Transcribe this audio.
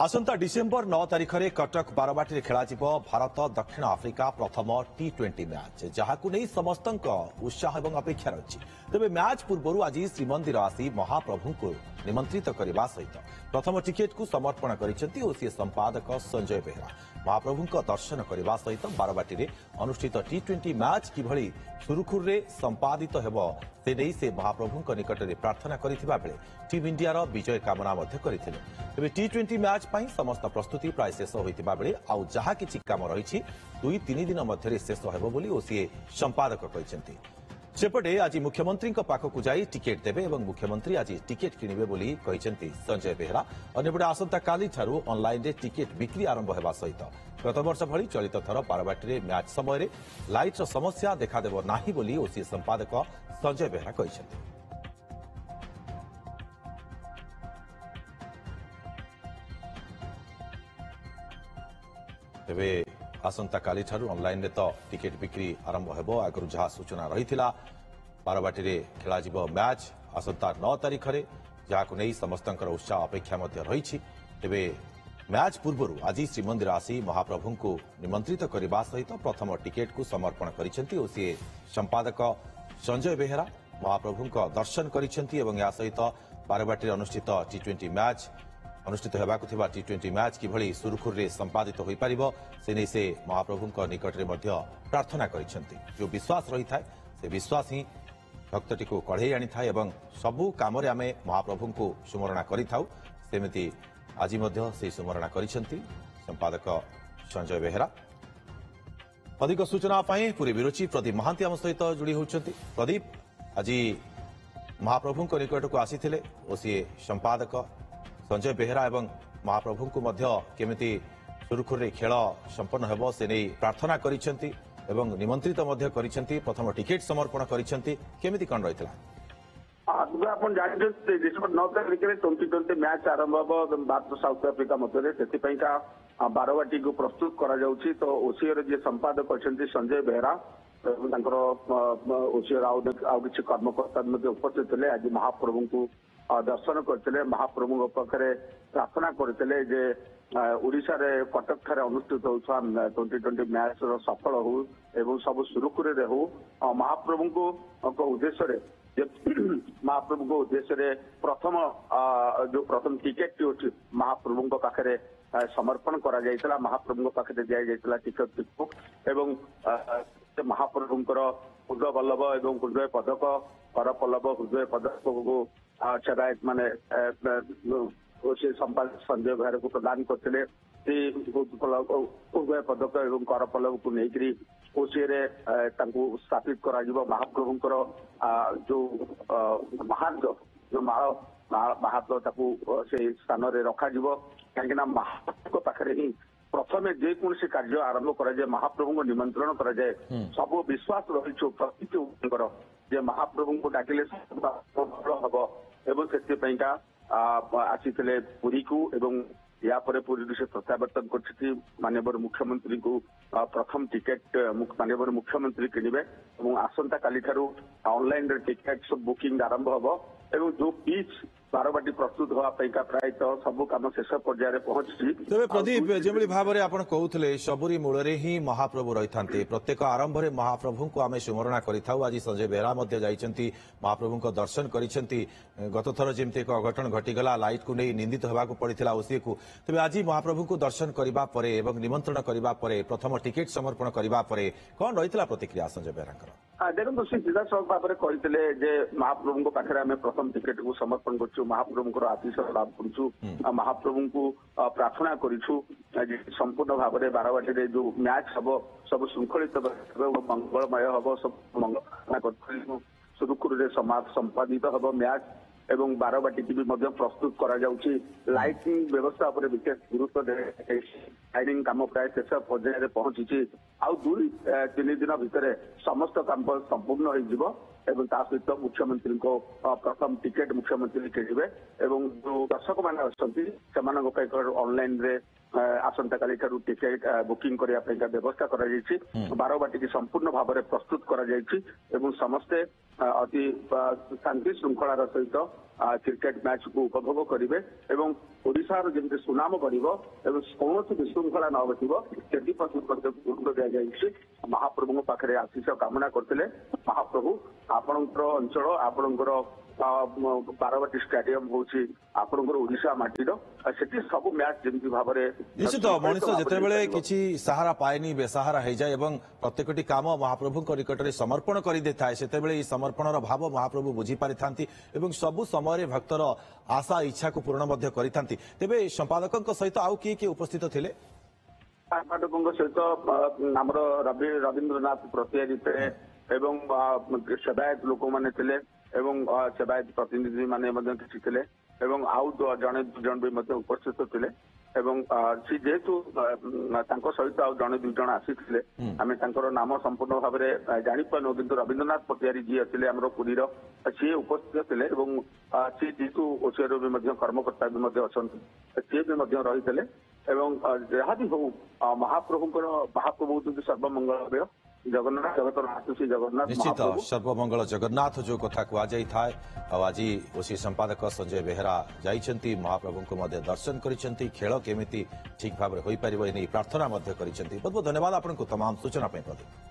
आसंता December 9 तारिख में कटक बारवाटी खेल भारत दक्षिण आफ्रिका प्रथम T20 मैच जहां नहीं समस्त उत्साह और अपेक्षा रही तेज मैच पूर्व आज श्रीमंदिर आसी महाप्रभु को निमंत्रित करने सहित प्रथम टिकेट को समर्पण कर संपादक संजय बेहरा महाप्रभु दर्शन करने सहित बारवाटी में अनुष्ठित T20 मैच किभली सुरुखुर में संपादित हो से महाप्रभु निकट में प्रार्थना करथिबा बेले टीम इंडिया विजय कामना करथिले। तेबे T20 मैच पई समस्त प्रस्तुति प्राय शेष होइतिबा बेले आउ जहा किछि काम रहिछि 2-3 दिन मध्यरे शेष हेबो बोली ओसीए संपादक कहिसेंति। सेपटे आज मुख्यमंत्री पाखक जाई टिकेट देबे एवं मुख्यमंत्री आज टिकेट किनिबे बोली कहिसेंति संजय बेहरा। अन्यपटे आसंता काली ठारू ऑनलाइन रे टिकेट बिक्री आरंभ हेबा सहित गत वर्ष भली चलित थर बारवाटी मैच समय लाइट्र समस्या देखादेव नाही बोली ओसीए संपादक संजय बेहरा कहिसेंति। तेबे आसंता काली ठारू ऑनलाइन रे तो टिकेट बिक्री आरंभ हेबो आगरु जहा सूचना रहिथिला बारवाटी रे खेला जिवो मैच आसंता 9 तारिख रे जाहाकु नै समस्तंकर उत्साह अपेक्षा मध्य रहिछि। तेबे मैच पूर्व आज श्रीमंदिर आसी महाप्रभु को निमंत्रित करने सहित प्रथम टिकेट को समर्पण करिसेंति ओ सी संपादक संजय बेहरा महाप्रभु दर्शन करिसेंति एवं या सहित बारवाटी अनुष्ठित T20 मैच अनुष्ठित होबाकु थिबा T20 मैच किभली सुरुखुर रे संपादित होई परिबो सेनै से महाप्रभु निकट रे मध्य प्रार्थना करिसेंति। जो विश्वास रही थाए से विश्वास ही भक्तटी को कढ़े आनी थाए एवं सबु काम रे आमे महाप्रभु को सुमरणा करि थाउ सेमिति आज मध्य से सुमरणा करिसेंति संपादक संजय बेहरा। अधिक सूचना पाई पूरी विरोची प्रदीप महांती आम सहित जोड़ी होउछंती। प्रदीप आज महाप्रभु निकट को आसीथिले ओ सी संपादक संजय बेहरा एवं महाप्रभु को मध्य केमिति सुरुखुर रे खेल संपन्न हेबो से नै प्रार्थना करिसेंति एवं निमंत्रित मध्य करिसेंति प्रथम टिकेट समर्पण करिसेंति केमिति कोन रहितला आपण जानते डिसेम्बर 9 तारिख में T20 मैच आरंभ हम भारत साउथ आफ्रिका मध्य से बारवाटी को प्रस्तुत करा जाउछि। तो ओसीआर जे संपादक अछंती संजय बेहरा ओसीआर आउ किछि कर्मकर्ता उपस्थित थे आज महाप्रभु को दर्शन करते महाप्रभु पाखे प्रार्थना करते जे ओडिशा रे कटक ठारे अनुष्ठित होउछा T20 मैच सफल हो एवं सब सुरुखुरे रे हो महाप्रभु को उद्देश्य रे महाप्रभु को उद्देश्य प्रथम जो प्रथम टिकेट महाप्रभु पाखे समर्पण करा जायतला महाप्रभु पाखे दिया जायतला टिकेट एवं महाप्रभुंकर हृदय बल्लभ एवं हृदय पदक कर पल्लव हृदय पदक को सेवायत माने संपादक संजय बेहरा को प्रदान करते हृदय पदक एवं कर पल्लव को लेकर ओसीरे स्थापित करा महाप्रभुंकर जो महात्म जो महात्म से स्थान में रखा कहीं महाप्रभु पाखे ही प्रथम जेकोसी कार्य आरंभ कराए महाप्रभु को निमंत्रण कराए सब विश्वास रही प्रति महाप्रभु को डाकिले हम एवं से आसी पुरी को एवं या पुरी से प्रत्यावर्तन कर माननीय मुख्यमंत्री को प्रथम टिकेट माननीय मुख्यमंत्री किनिबे और आसंता काली ठारू ऑनलाइन टिकेट बुकिंग आरंभ हम एवं जो पिच बारवाटी प्रस्तुत होगापी प्राय सब कम शेष पर्यायर पहुंची। तेज प्रदीप जो भाव में आप कहते सबुरी मूल ही महाप्रभु रही था प्रत्येक आरंभ में महाप्रभु को आम सुमरणा करूँ आज संजय बेहरा महाप्रभु को दर्शन कर गत थर जमी एक अघटन घटीगला लाइट को नहीं निंदित होगा पड़ा ओसीए को तेज आज महाप्रभु को दर्शन करने निमंत्रण करने प्रथम टिकेट समर्पण करने कौन रही प्रतिक्रिया संजय बेहरा देखो सी सीधा सड़क भाव में कहते महाप्रभु पाखे आम प्रथम टिकेट को समर्पण कर महाप्रभु आशीष लाभ करूँ महाप्रभु को प्रार्थना करूँ संपूर्ण भाव में बारवाटी जो मैच हम सब श्रृंखलित मंगलमय हम सब मंगल सुरुखुर संपादित हम मैच एवं बारवाटी की भी प्रस्तुत करा जाउछि लाइटिंग व्यवस्था पर विशेष गुरुत्व लाइटिंग काम प्राय शेष पर्यायर पहुंची आउ 2-3 दिन भितर समस्त काम संपूर्ण हो एवं ता सहित मुख्यमंत्री को प्रथम टिकेट मुख्यमंत्री किणवे एवं जो दर्शक मैंने अच्छा ऑनलाइन रे आसंता काली ठारू टिकेट बुकिंग करने व्यवस्था कर बारवाटी की संपूर्ण भाव में प्रस्तुत कर समस्ते अति शांति श्रृंखलार सहित क्रिकेट मैच को उपभोग करेंगे एवं ओडिशार जमी सुनाम बढ़ एवं कौन विशृंखला न घटव से गुरुत्व दि जाए महाप्रभु पाखे आशीष कामना करते महाप्रभु आपणकर अंचल आपणकर बारवाटी स्टाडियम हूँ आपणकर ओडिशा माटीर से सब मैच जमी भाव निश्चित मनीष जितेबाला किसी सहारा पाएनि बेसहारा हो जाए और प्रत्येकटी काम महाप्रभु निकट में समर्पण कर देता से समर्पणर भाव महाप्रभु बुझी पारि था सबु समय भक्तर आशा इच्छा को पूर्ण करते तेरे संपादकों सहित आउ किए उपस्थित थे संपादकों सहित आमर रवीन्द्रनाथ प्रतिहारी थे एवं सेवायत लोक मैंने सेवायत प्रतिनिधि माने किसी थे एवं आउ जड़े दुजन भी उपस्थित थे एवं सी जेहेतु सहित आउ जड़े दुज आसी आम नाम संपूर्ण भाव में जापारू किंतु रवीन्द्रनाथ पटियारी जी अच्छे आम पुरी सी उपस्थित थे सी जेहेतु ओसीआर भी कर्मकर्ता भी अच्छा सी भी रही जहाँ भी हो महाप्रभु सर्वमंगल जगन्नाथ जगत श्री जगन्नाथ निश्चित सर्वमंगल जगन्नाथ जो कथा कहुई था आज ओसी संपादक संजय बेहेरा जाइछंती महाप्रभु को दर्शन करिसेंती खेल केमिति ठीक भाव में हो पारिबो एने प्रार्थना बहुत बहुत धन्यवाद आपको तमाम सूचना प्रदीप।